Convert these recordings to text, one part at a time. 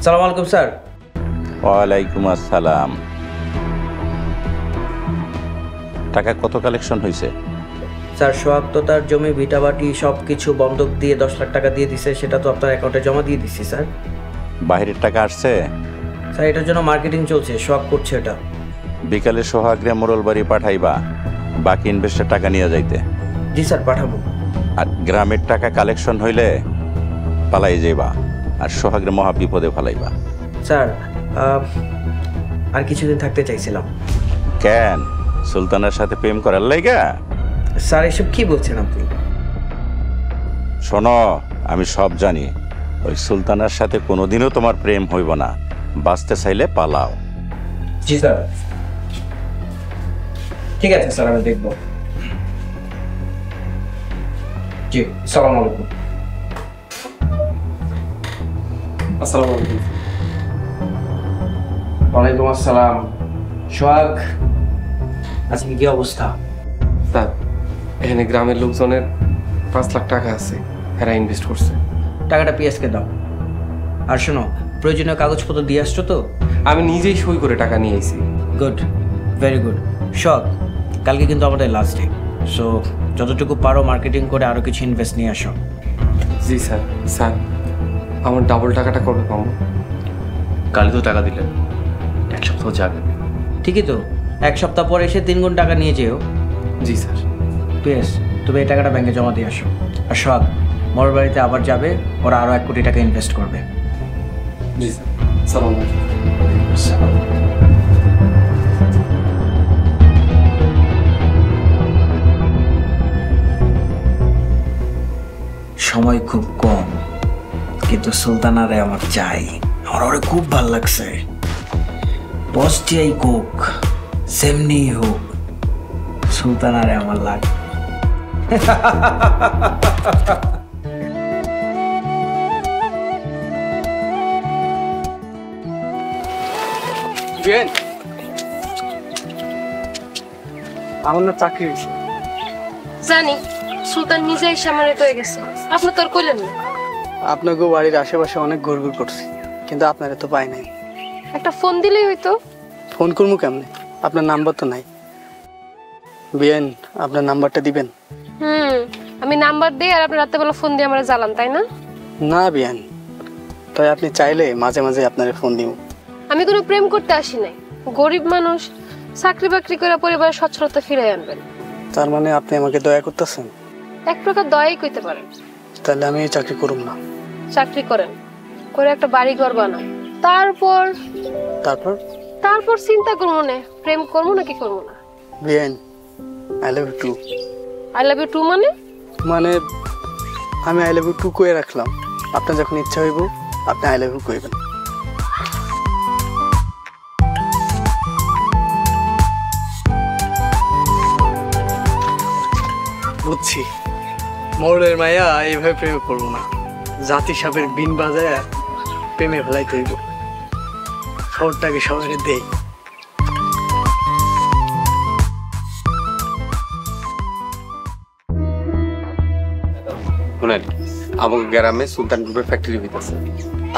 সালাম আলাইকুম স্যার। ওয়ালাইকুম আসসালাম। টাকা কত কালেকশন হয়েছে? স্যার সোহাগ তো তার জমি ভিটাবাটি সব কিছু বন্ধক দিয়ে 10 লাখ টাকা দিয়ে দিছে, সেটা তো আপনার অ্যাকাউন্টে জমা দিয়ে দিচ্ছি স্যার। বাহিরের টাকা আসছে? স্যার এটার জন্য মার্কেটিং চলছে, সোহাগ করছে এটা। বিকালে সোহাগরে মোড়ল বাড়ি পাঠাইবা, বাকি ইনভেস্টের টাকা নিয়ে যাইতে। জি স্যার পাঠাবো। আর গ্রামের টাকা কালেকশন হইলে পালাই যাইবা, আর সোহাগরে মহা বিপদে ফালাইবা। স্যার আর কিছুদিন থাকতে চাইছিলাম। কেন, সুলতানের সাথে প্রেম করার লাইগা? স্যার এসব কি বলছেন আপনি? শোনো, আমি সব জানি। ওই সুলতানের সাথে কোনোদিনও তোমার প্রেম হইব না। বাঁচতে চাইলে পালাও। জি স্যার, ঠিক আছে স্যার, আমি দেখব। জি, আসসালামু আলাইকুম। আসসালামু আলাইকুম। ওয়ালাইকুম আসসালাম। সোহাগ, আজকে কি অবস্থা? স্যার এখানে গ্রামের লোকজনের 5 লাখ টাকা আছে, এরা ইনভেস্ট করছে। টাকাটা পিএসকে দাও। আর শোনো, প্রয়োজনীয় কাগজপত্র দিয়ে আসছো তো? আমি নিজেই সই করে টাকা নিয়ে এসেছি। Good, very good. সোহাগ, কালকে কিন্তু আমাদের লাস্ট ডে, সো যতটুকু পারো মার্কেটিং করে আরও কিছু ইনভেস্ট নিয়ে আসো। জি স্যার। স্যার আমার ডাবল টাকাটা কবে পাবো? কালই তো টাকা দিলেন, 1 সপ্তাহ যাবে। ঠিকই তো, 1 সপ্তাহ পরে এসে 3 গুণ টাকা নিয়ে যেও। জি স্যার। পিএস, তুমি এই টাকাটা ব্যাংকে জমা দিয়ে আসো। আর সোহাগ, মোর বাড়িতে আবার যাবে, ওরা আরও 1 কোটি টাকা ইনভেস্ট করবে। জি স্যার। আসসালামু আলাইকুম। সময় খুব কম, কিন্তু সুলতানারে আমার চাই। আমার ওরে খুব ভাল লাগছে। বসটিয়াই কোক, সেমনি হোক, সুলতানারে আমার লাগবে। আমার না চাকরি হয়েছে। জানি, সুলতান নিজে এসে আমার হয়ে গেছে, আপনি তো আর কইলেন না। আপনাকে বাড়ির আশেপাশে অনেক ঘুরঘুর করছি, কিন্তু আপনারা তো পাই নাই। একটা ফোন দিলেই হইতো। ফোন করবো কেমনে? আপনার নাম্বার তো নাই। বিয়েন, আপনার নাম্বারটা দিবেন? আমি নাম্বার দিই আর আপনি রাত্রেবেলা ফোন দিয়ে আমার জ্বালান, তাই না? না বিয়েন, তাই আপনি চাইলে মাঝে মাঝে আপনার ফোন দিব। আমি কোনো প্রেম করতে আসি নাই। গরিব মানুষ, চাকরি বাকরি করে পরিবারের সচ্ছলতা ফিরে আনবেন। তার মানে আপনি আমাকে দয়া করতেছেন? এক প্রকার দয়াই কইতে পারেন। তাহলে আমি এই চাকরি করব না। চাকরি করেন, করে একটা বাড়ি ঘর বানান, তারপর তারপর তারপর চিন্তা করবো না প্রেম করবো নাকি করবো না। বিয়েন, I love you too. I love you too মানে? মানে আমি আই লাভ ইউ টু কয়ে রাখলাম। আপনার যখন ইচ্ছা হইব আপনি আই লাভ ইউ কইবেন। বুঝছি, মোড়ের মায়া এইভাবে প্রেমে পড়বো না। জাতি সাপের বিন বাজায় প্রেমে ফেলাইতে হইব। খবরটাকে সবাই দেই। শুনেন, আমাকে গ্রামে সুলতান গ্রুপের ফ্যাক্টরি হইতেছে।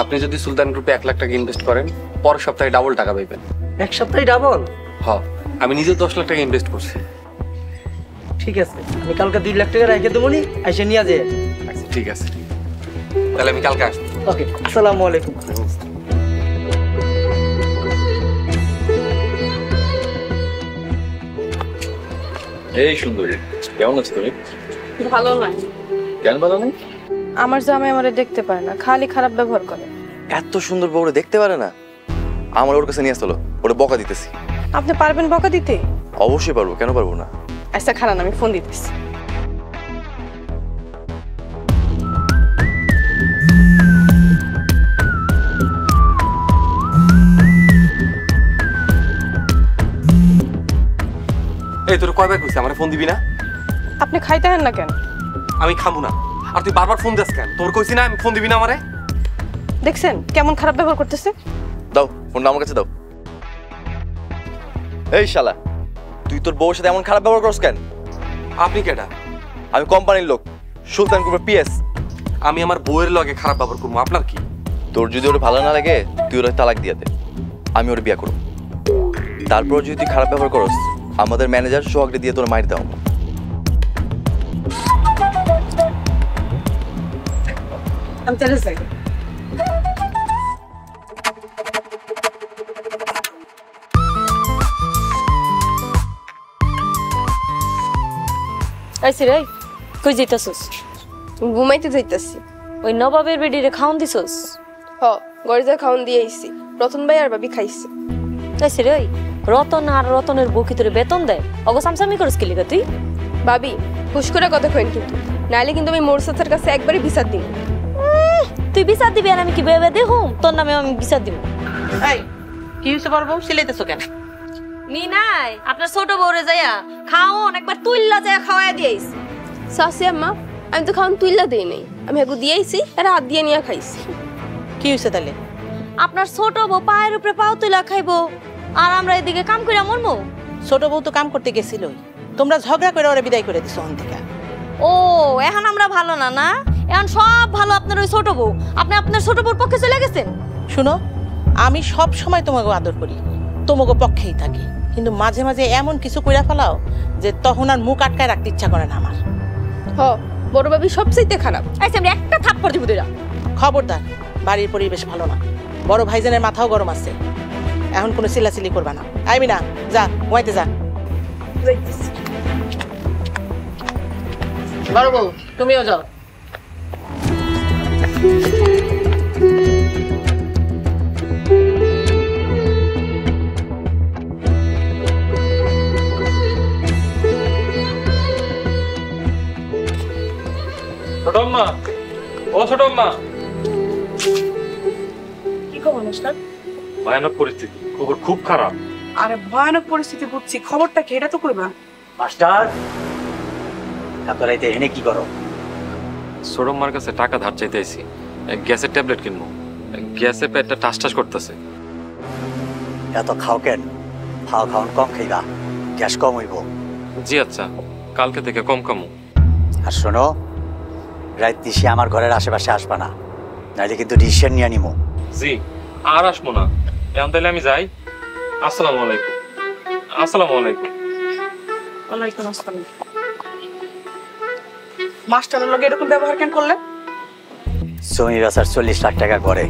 আপনি যদি সুলতান গ্রুপে 1 লাখ টাকা ইনভেস্ট করেন, পরের সপ্তাহে ডাবল টাকা পাইবেন। 1 সপ্তাহে ডাবল? হ্যাঁ, আমি নিজে 10 লাখ টাকা ইনভেস্ট করছি। ঠিক আছে, আমি কালকে 2 লাখ টাকা রেখে দেবো নি, এসে নিয়ে যাই। আচ্ছা ঠিক আছে, তাহলে আমি কালকে আসবো। ওকে, আসসালামু আলাইকুম। এই সুন্দরী, কেমন আছো তুমি? ভালো না। কেন ভালো নেই? আমার জামাই আমারে দেখতে পারে না, খালি খারাপ ব্যবহার করে। এত সুন্দর বউরে দেখতে পারে না? আমার ওর কাছে নিয়ে আসলো, ওরে বকা দিতেছি। আপনি পারবেন বকা দিতে? অবশ্যই পারবো, কেন পারবো না? আচ্ছা খারাপ, আমি ফোন দিতেছি। এই তোর কয়বার কইছি আমার ফোন দিবি না? আপনি খাইতে হেন না কেন? আমি খাবো না। আর তুই বারবার ফোন দিস কেন? তোর কইছি না আমি ফোন দিবি না আমারে? দেখছেন কেমন খারাপ ব্যবহার করতেছে? দাও ফোনটা আমার কাছে দাও। এই শালা, তুই তোর বউর সাথে এমন খারাপ ব্যবহার করছ কেন? আপনি কেডা? আমি কোম্পানির লোক, সুলতান গ্রুপের পিএস। আমি আমার বউয়ের লগে খারাপ ব্যবহার করবো, আপনার কি? তোর যদি ওর ভালো না লাগে তুই ওর তালাক দিয়ে দে, আমি ওর বিয়া করব। তারপর যদি তুই খারাপ ব্যবহার করস আমাদের ম্যানেজার সোহাগকে দিয়ে তোর মাইর দাও। আমি চলে যাই। আইসি রে, কই যাইতাছস? ঘুমাইতে যাইতাছি। ওই নবাবের বেডিরে খাওন দিছস? হ, গরিজা খাওন দিয়ে আইছি। রতন ভাই আর ভাবি খাইছে। আইসি রে, রতন আর রতনের বউ কি তোরে বেতন দেয়? অগো সামসামি করস কি লিগা তুই? ভাবি হুশ করে কথা কইন কিন্তু, নাইলে কিন্তু আমি মোরসাদের কাছে একবারে বিচার দিব। তুই বিচার দিবি আর আমি কি বেবে দেহুম? তোর নামে আমি বিচার দিব। এই কি হইছে বড় বউ, সিলাইতেছো কেন? মি নাই, আপনার ছোট বউরে যাইয়া খাওন একবার তুইল্লা যাইয়া খাওয়ায়া দিয়েছ। সাসি আম্মা, আমি তো খাওন তুইলা দেই নাই, আমি এগু দিয়েছি আর হাত দিয়ে নিয়ে খাইছি। কি হইছে তাহলে? আপনার ছোট বউ পায়ের উপরে পাও তুইলা খাইবো আর আমরা এদিকে কাম কইরা মরমু? ছোট বউ তো কাম করতে গেছিলই, তোমরা ঝগড়া করে ওরা বিদায় করে দিছো ওখান থেকে। ও এখন আমরা ভালো না না, এখন সব ভালো আপনার ওই ছোট বউ। আপনি আপনার ছোট বউর পক্ষে চলে গেছেন। শুনো, আমি সব সময় তোমাকে আদর করি, তোমাকে পক্ষেই থাকি, কিন্তু মাঝে মাঝে এমন কিছু কইরা ফেলাও যে তখন আর মুখ আটকায় রাখতে ইচ্ছা করে না আমার। হ, বড় ভাবি সবচাইতে খারাপ। আচ্ছা আমি একটা থাপ্পড় দিব দিরা। খবরদার, বাড়ির পরিবেশ ভালো না, বড় ভাইজানের মাথাও গরম আছে, এখন কোনো চিল্লাচিল্লি করবা না। আইবি না, যা ঘুমাইতে যা। বড় বউ তুমিও যাও। ছোট আম্মা, ও ছোট আম্মা। কি খবর অনুষ্ঠান? ভয়ানক পরিস্থিতি, খবর খুব খারাপ। আরে ভয়ানক পরিস্থিতি বুঝছি, খবরটা কি এটা তো করবা। মাস্টার, এত রাইতে এনে কি করো? ছোট আম্মার কাছে টাকা ধার চাইতেছি, গ্যাসের ট্যাবলেট কিনবো। গ্যাসে পেটটা টাস টাস করতেছে। এত খাও কেন? খাওয়ান কম খাইবা, গ্যাস কম হইব। জি আচ্ছা, কালকে থেকে কম কামু। আর শোনো, রাত দিশে আমার ঘরের আশেপাশে আসবা না, নাইলে কিন্তু ডিসিশন নিয়ে নিমো। জি, আর আসবো না। এখন তাহলে আমি যাই। আসসালামু আলাইকুম। আসসালামু আলাইকুম। ওয়ালাইকুম আসসালাম। মাস্টারের লগে এরকম ব্যবহার কেন করলে? জমি বেচার 40 লাখ টাকা করে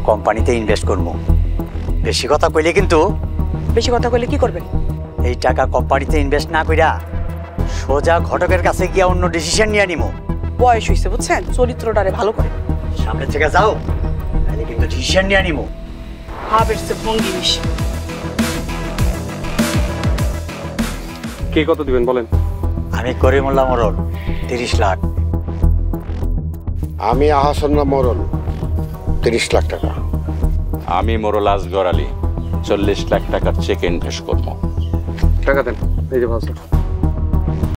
কোম্পানিতে ইনভেস্ট করবো। বেশি কথা কইলে কিন্তু। বেশি কথা কইলে কি করবেন? এই টাকা কোম্পানিতে ইনভেস্ট না কইরা সোজা ঘটকের কাছে গিয়া অন্য ডিসিশন নিয়ে নিমো। বয়স হইছে বুঝছেন, চরিত্রটারে ভালো করে। সামনে থেকে যাও, নাইলে কিন্তু ডিসিশন নিয়ে নিমো। ভাবের সে ভঙ্গি বেশি। কে কত দিবেন বলেন? আমি করিমুল্লাহ মরল 30 লাখ। আমি আহাসান্না মরল 30 লাখ টাকা। আমি মোরল আসগর আলী 40 লাখ টাকার চেক ইনভেস্ট করবো। টাকা দেন, এই যে ভাষা।